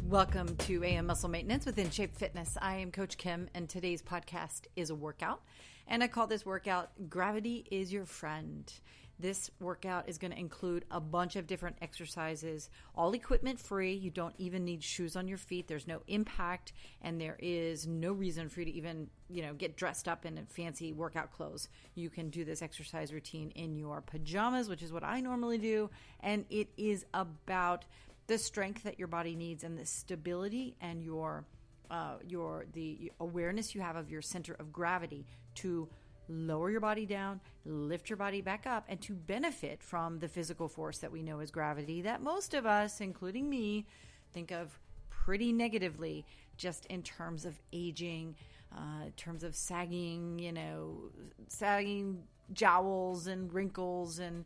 Welcome to AM Muscle Maintenance with In Shape Fitness. I am Coach Kim, and today's podcast is a workout. And I call this workout, Gravity is Your Friend. This workout is going to include a bunch of different exercises, all equipment free. You don't even need shoes on your feet. There's no impact, and there is no reason for you to even, get dressed up in fancy workout clothes. You can do this exercise routine in your pajamas, which is what I normally do. And it is about the strength that your body needs and the stability and the awareness you have of your center of gravity to lower your body down, lift your body back up, and to benefit from the physical force that we know as gravity that most of us, including me, think of pretty negatively just in terms of aging, in terms of sagging jowls and wrinkles and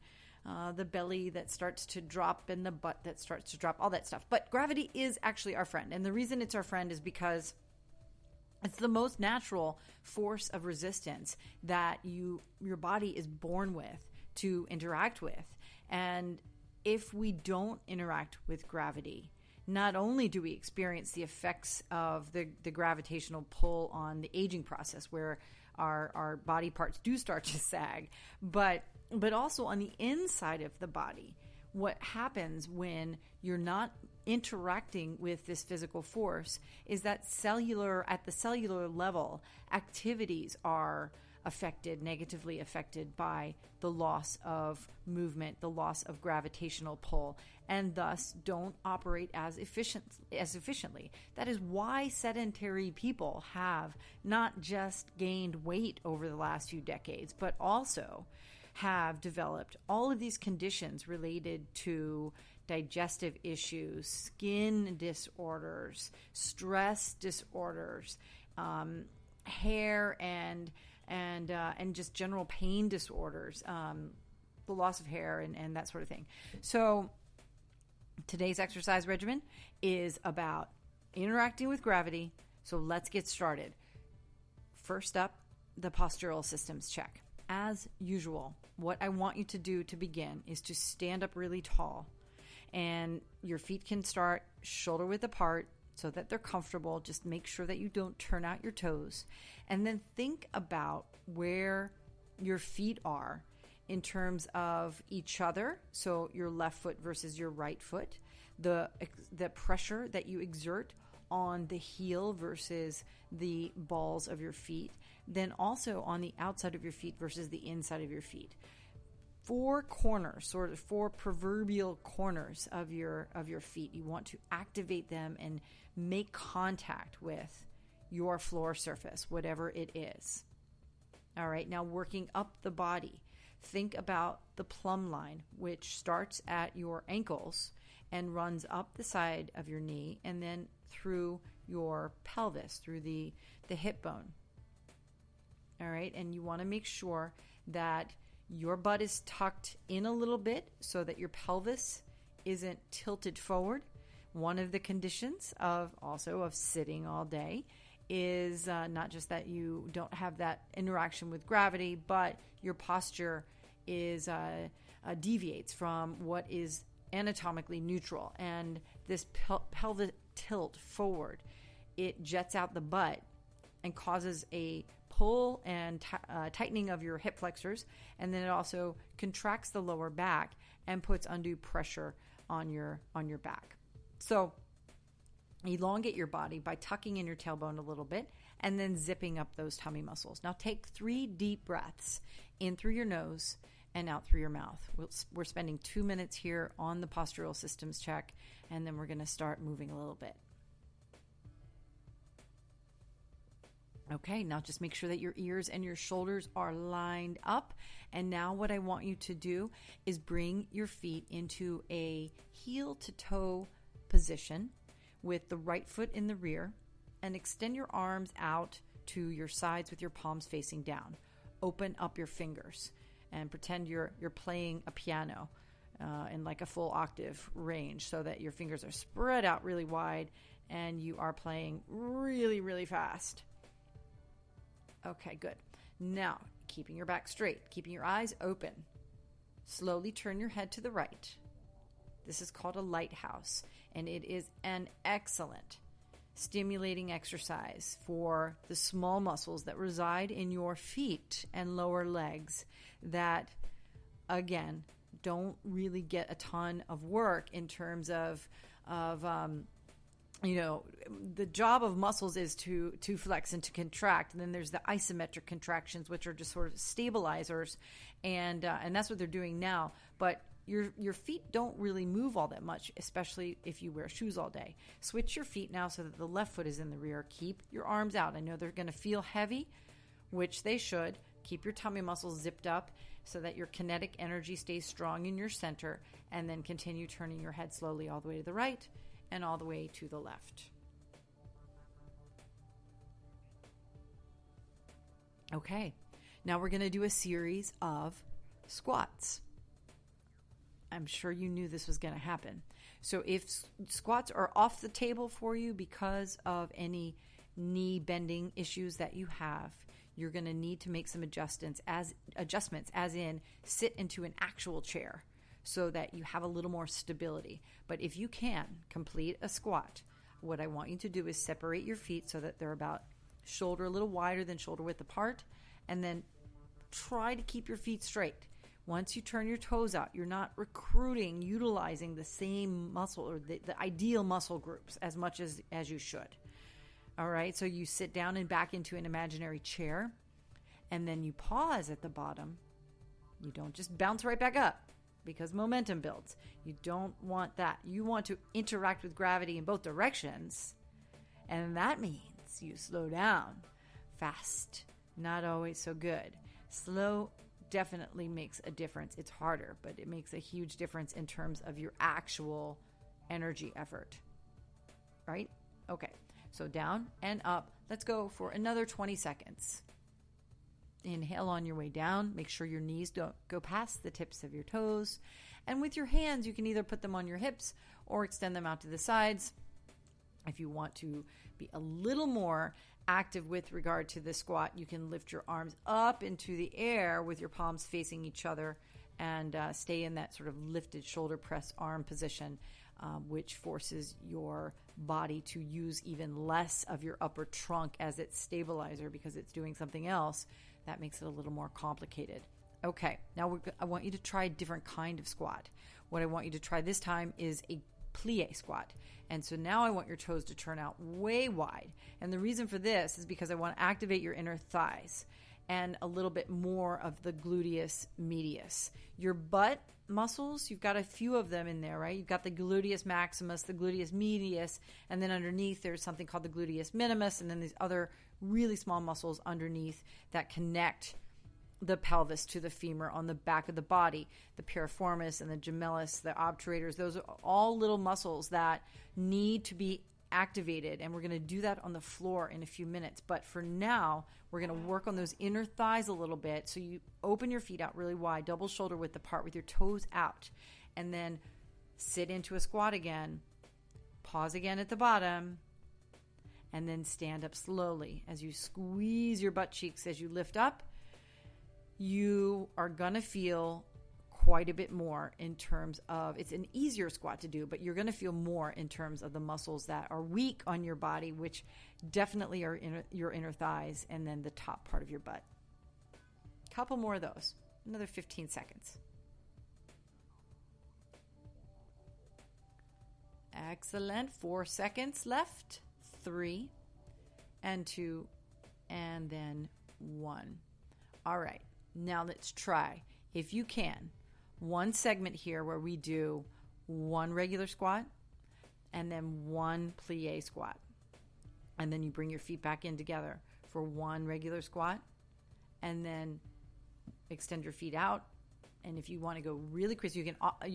the belly that starts to drop and the butt that starts to drop, all that stuff. But gravity is actually our friend. And the reason it's our friend is because it's the most natural force of resistance that your body is born with to interact with. And if we don't interact with gravity, not only do we experience the effects of the gravitational pull on the aging process where our body parts do start to sag, but also on the inside of the body. What happens when you're not interacting with this physical force is that at the cellular level, activities are negatively affected by the loss of movement, the loss of gravitational pull, and thus don't operate as efficiently. That is why sedentary people have not just gained weight over the last few decades, but also have developed all of these conditions related to digestive issues, skin disorders, stress disorders, hair and just general pain disorders, the loss of hair and that sort of thing. So today's exercise regimen is about interacting with gravity. So let's get started. First up, the postural systems check. As usual, what I want you to do to begin is to stand up really tall, and your feet can start shoulder width apart so that they're comfortable. Just make sure that you don't turn out your toes, and then think about where your feet are in terms of each other. So your left foot versus your right foot, the pressure that you exert on the heel versus the balls of your feet, then also on the outside of your feet versus the inside of your feet. Four proverbial corners of your feet. You want to activate them and make contact with your floor surface, whatever it is. All right, now working up the body. Think about the plumb line, which starts at your ankles and runs up the side of your knee and then through your pelvis, through the hip bone. All right, and you want to make sure that your butt is tucked in a little bit so that your pelvis isn't tilted forward. One of the conditions of sitting all day is not just that you don't have that interaction with gravity, but your posture is deviates from what is anatomically neutral. And this pelvic tilt forward, it jets out the butt and causes a pull and tightening of your hip flexors, and then it also contracts the lower back and puts undue pressure on your back. So elongate your body by tucking in your tailbone a little bit and then zipping up those tummy muscles. Now take 3 deep breaths in through your nose and out through your mouth. We're spending 2 minutes here on the postural systems check, and then we're going to start moving a little bit. Okay, now just make sure that your ears and your shoulders are lined up. And now what I want you to do is bring your feet into a heel to toe position with the right foot in the rear, and extend your arms out to your sides with your palms facing down. Open up your fingers and pretend you're playing a piano in like a full octave range, so that your fingers are spread out really wide and you are playing really, really fast. Okay, good. Now, keeping your back straight, keeping your eyes open, slowly turn your head to the right. This is called a lighthouse, and it is an excellent stimulating exercise for the small muscles that reside in your feet and lower legs that, again, don't really get a ton of work in terms of the job of muscles is to flex and to contract. And then there's the isometric contractions, which are just sort of stabilizers. And that's what they're doing now. But your feet don't really move all that much, especially if you wear shoes all day. Switch your feet now so that the left foot is in the rear. Keep your arms out. I know they're going to feel heavy, which they should. Keep your tummy muscles zipped up so that your kinetic energy stays strong in your center, and then continue turning your head slowly all the way to the right and all the way to the left. Okay, now we're going to do a series of squats. I'm sure you knew this was going to happen. So if squats are off the table for you because of any knee bending issues that you have, you're going to need to make some adjustments as in sit into an actual chair so that you have a little more stability. But if you can complete a squat, what I want you to do is separate your feet so that they're about shoulder a little wider than shoulder width apart, and then try to keep your feet straight. Once you turn your toes out, you're not utilizing the same muscle or the ideal muscle groups as much as you should. All right, so you sit down and back into an imaginary chair, and then you pause at the bottom. You don't just bounce right back up because momentum builds. You don't want that. You want to interact with gravity in both directions, and that means you slow down. Fast, not always so good. Slow definitely makes a difference. It's harder, but it makes a huge difference in terms of your actual energy effort. Right? Okay. So down and up. Let's go for another 20 seconds. Inhale on your way down. Make sure your knees don't go past the tips of your toes. And with your hands, you can either put them on your hips or extend them out to the sides. If you want to be a little more active with regard to the squat, you can lift your arms up into the air with your palms facing each other and stay in that sort of lifted shoulder press arm position, which forces your body to use even less of your upper trunk as its stabilizer because it's doing something else. That makes it a little more complicated. Okay, now I want you to try a different kind of squat. What I want you to try this time is a plie squat. And so now I want your toes to turn out way wide. And the reason for this is because I want to activate your inner thighs and a little bit more of the gluteus medius. Your butt muscles, you've got a few of them in there, right? You've got the gluteus maximus, the gluteus medius, and then underneath there's something called the gluteus minimus, and then these other really small muscles underneath that connect the pelvis to the femur on the back of the body. The piriformis and the gemellus, the obturators, those are all little muscles that need to be activated, and we're going to do that on the floor in a few minutes. But for now, we're going to work on those inner thighs a little bit. So you open your feet out really wide, double shoulder width apart with your toes out, and then sit into a squat again. Pause again at the bottom, and then stand up slowly. As you squeeze your butt cheeks as you lift up, you are going to feel quite a bit more in terms of, it's an easier squat to do, but you're going to feel more in terms of the muscles that are weak on your body, which definitely are your inner thighs and then the top part of your butt. Couple more of those. Another 15 seconds. Excellent. 4 seconds left. 3 and 2 and then 1. All right. Now let's try, if you can, one segment here where we do one regular squat and then one plie squat. And then you bring your feet back in together for one regular squat and then extend your feet out. And if you want to go really quick, you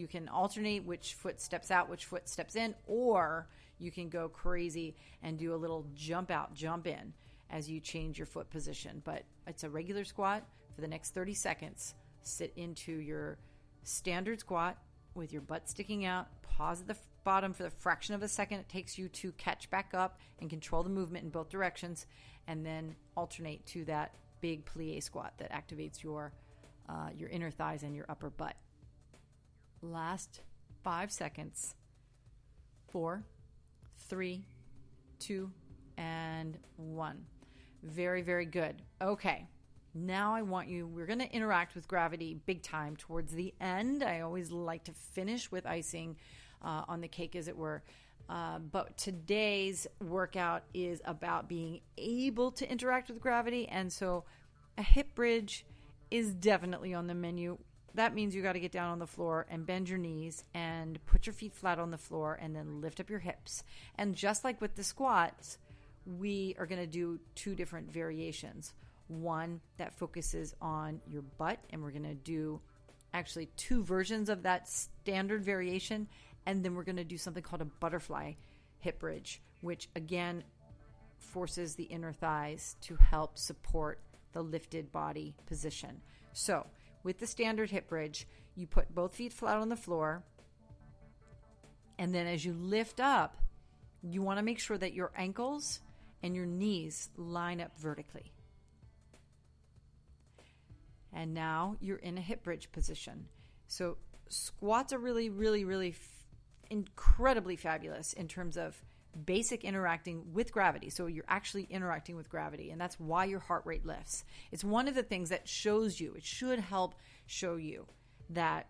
can alternate which foot steps out, which foot steps in, or you can go crazy and do a little jump out, jump in as you change your foot position. But it's a regular squat. For the next 30 seconds, sit into your standard squat with your butt sticking out. Pause at the bottom for the fraction of a second it takes you to catch back up and control the movement in both directions, and then alternate to that big plie squat that activates your inner thighs and your upper butt. Last 5 seconds. 4, 3, 2, and 1. Very, very good. Okay. Now we're going to interact with gravity big time towards the end. I always like to finish with icing on the cake, as it were. But today's workout is about being able to interact with gravity. And so a hip bridge is definitely on the menu. That means you got to get down on the floor and bend your knees and put your feet flat on the floor and then lift up your hips. And just like with the squats, we are going to do 2 different variations. One that focuses on your butt, and we're going to do actually 2 versions of that standard variation. And then we're going to do something called a butterfly hip bridge, which again forces the inner thighs to help support the lifted body position. So with the standard hip bridge, you put both feet flat on the floor. And then as you lift up, you want to make sure that your ankles and your knees line up vertically. And now you're in a hip bridge position. So squats are really, really, really incredibly fabulous in terms of basic interacting with gravity. So you're actually interacting with gravity, and that's why your heart rate lifts. It's one of the things that shows you, it should help show you that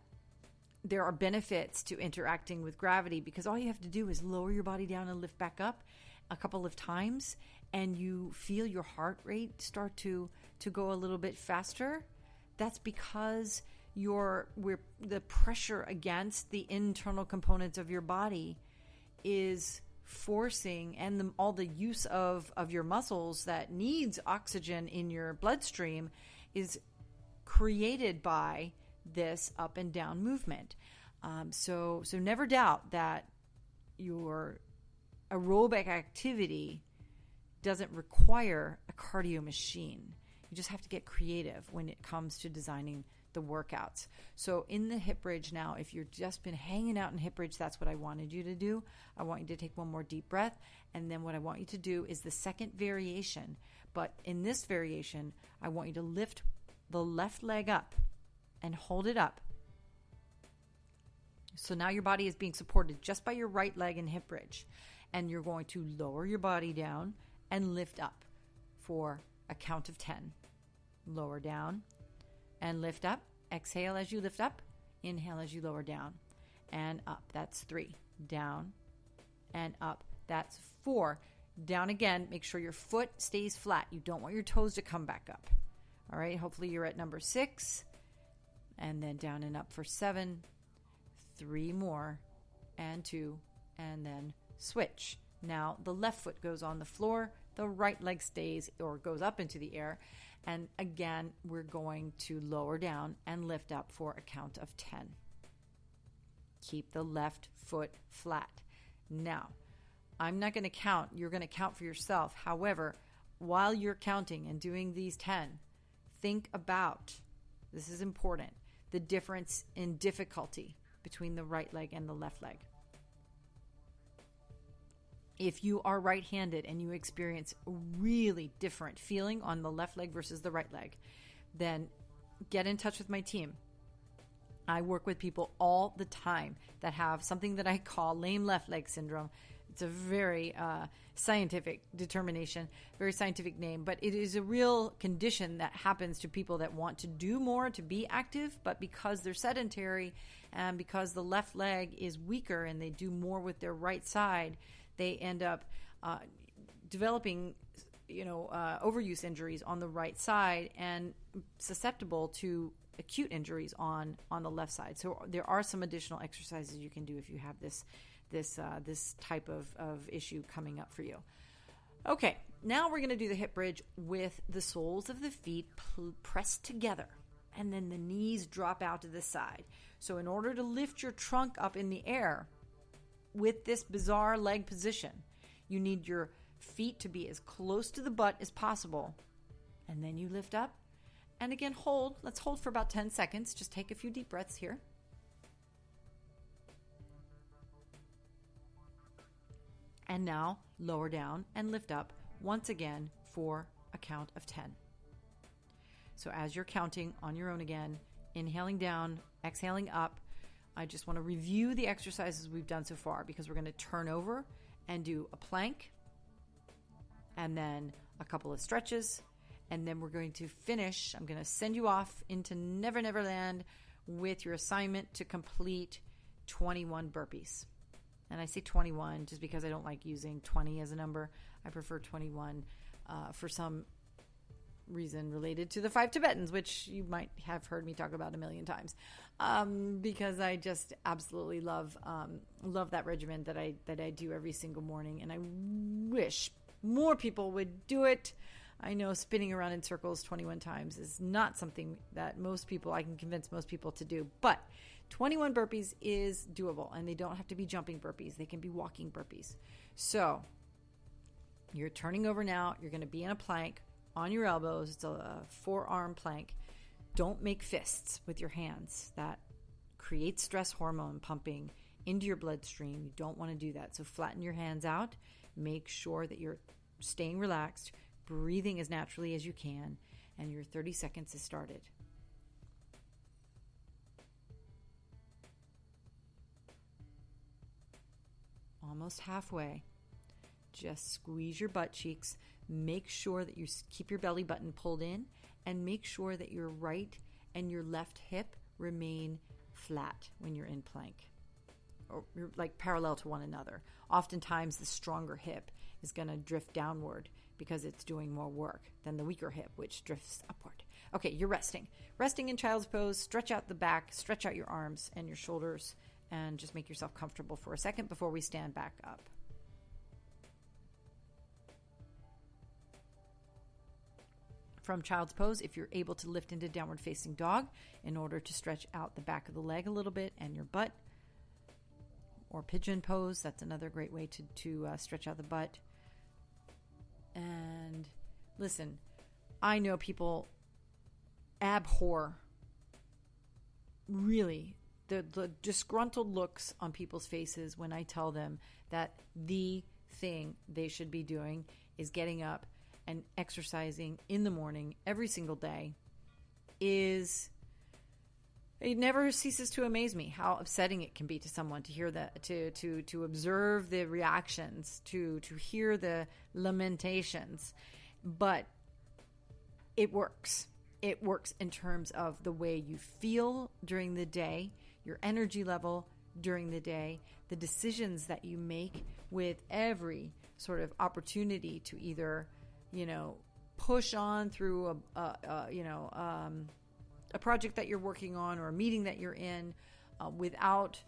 there are benefits to interacting with gravity, because all you have to do is lower your body down and lift back up a couple of times, and you feel your heart rate start to go a little bit faster. That's because the pressure against the internal components of your body is forcing, and all the use of your muscles that needs oxygen in your bloodstream is created by this up and down movement. So never doubt that your aerobic activity doesn't require a cardio machine. You just have to get creative when it comes to designing the workouts. So in the hip bridge now, if you've just been hanging out in hip bridge, that's what I wanted you to do. I want you to take one more deep breath. And then what I want you to do is the second variation. But in this variation, I want you to lift the left leg up and hold it up. So now your body is being supported just by your right leg in hip bridge. And you're going to lower your body down and lift up for a count of 10. Lower down and lift up. Exhale as you lift up. Inhale as you lower down and up. That's 3. Down and up. That's 4. Down again. Make sure your foot stays flat. You don't want your toes to come back up. All right. Hopefully you're at number 6. And then down and up for 7. 3 more. And 2. And then switch. Now the left foot goes on the floor. The right leg stays or goes up into the air. And again, we're going to lower down and lift up for a count of 10. Keep the left foot flat. Now, I'm not going to count. You're going to count for yourself. However, while you're counting and doing these 10, think about, this is important, the difference in difficulty between the right leg and the left leg. If you are right-handed and you experience a really different feeling on the left leg versus the right leg, then get in touch with my team. I work with people all the time that have something that I call lame left leg syndrome. It's a very scientific determination, very scientific name, but it is a real condition that happens to people that want to do more, to be active, but because they're sedentary and because the left leg is weaker and they do more with their right side, they end up developing, overuse injuries on the right side and susceptible to acute injuries on the left side. So there are some additional exercises you can do if you have this type of issue coming up for you. Okay, now we're going to do the hip bridge with the soles of the feet pressed together, and then the knees drop out to the side. So in order to lift your trunk up in the air, with this bizarre leg position, you need your feet to be as close to the butt as possible. And then you lift up. And again, hold. Let's hold for about 10 seconds. Just take a few deep breaths here. And now lower down and lift up once again for a count of 10. So as you're counting on your own again, inhaling down, exhaling up, I just want to review the exercises we've done so far, because we're going to turn over and do a plank and then a couple of stretches. And then we're going to finish. I'm going to send you off into Never Never Land with your assignment to complete 21 burpees. And I say 21 just because I don't like using 20 as a number. I prefer 21 for some reason related to the 5 Tibetans, which you might have heard me talk about a million times, because I just absolutely love that regimen that I do every single morning, and I wish more people would do it. I know spinning around in circles 21 times is not something that I can convince most people to do, but 21 burpees is doable, and they don't have to be jumping burpees. They can be walking burpees. So you're turning over now. You're going to be in a plank on your elbows. It's a forearm plank. Don't make fists with your hands. That creates stress hormone pumping into your bloodstream. You don't want to do that. So flatten your hands out. Make sure that you're staying relaxed, breathing as naturally as you can, and your 30 seconds has started. Almost halfway. Just squeeze your butt cheeks. Make sure that you keep your belly button pulled in, and make sure that your right and your left hip remain flat when you're in plank, or like parallel to one another. Oftentimes the stronger hip is going to drift downward because it's doing more work than the weaker hip, which drifts upward. Okay, you're resting. Resting in child's pose. Stretch out the back, stretch out your arms and your shoulders, and just make yourself comfortable for a second before we stand back up. From child's pose, if you're able to lift into downward facing dog in order to stretch out the back of the leg a little bit and your butt, or pigeon pose, that's another great way to stretch out the butt. And listen, I know people abhor really the disgruntled looks on people's faces when I tell them that the thing they should be doing is getting up and exercising in the morning every single day. It never ceases to amaze me how upsetting it can be to someone to hear that, to observe the reactions, to hear the lamentations. But it works. It works in terms of the way you feel during the day, your energy level during the day, the decisions that you make with every sort of opportunity to either, push on through a project that you're working on or a meeting that you're in without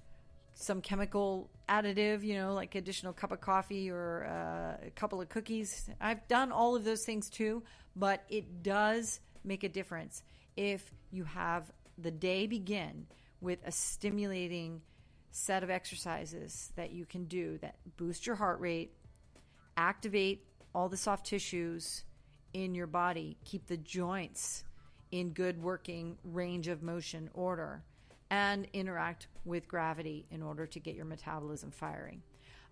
some chemical additive, like additional cup of coffee or a couple of cookies. I've done all of those things too, but it does make a difference if you have the day begin with a stimulating set of exercises that you can do that boost your heart rate, activate all the soft tissues in your body, keep the joints in good working range of motion order, and interact with gravity in order to get your metabolism firing.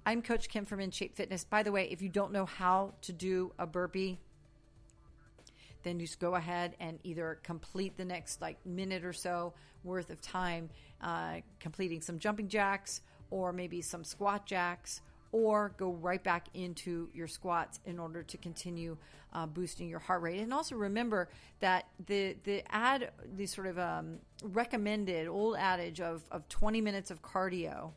I'm Coach Kim from In Shape Fitness. By the way, if you don't know how to do a burpee, then just go ahead and either complete the next minute or so worth of time completing some jumping jacks or maybe some squat jacks, or go right back into your squats in order to continue boosting your heart rate. And also remember that the sort of recommended old adage of 20 minutes of cardio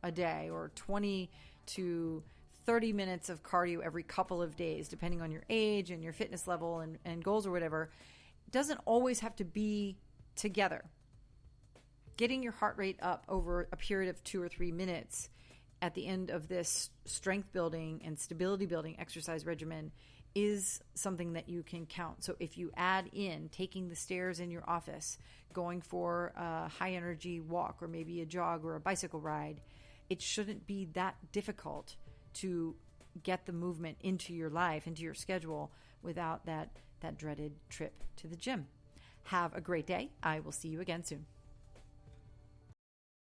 a day, or 20 to 30 minutes of cardio every couple of days, depending on your age and your fitness level and goals or whatever, doesn't always have to be together. Getting your heart rate up over a period of 2 or 3 minutes at the end of this strength building and stability building exercise regimen is something that you can count. So if you add in taking the stairs in your office, going for a high energy walk or maybe a jog or a bicycle ride, it shouldn't be that difficult to get the movement into your life, into your schedule, without that dreaded trip to the gym. Have a great day. I will see you again soon.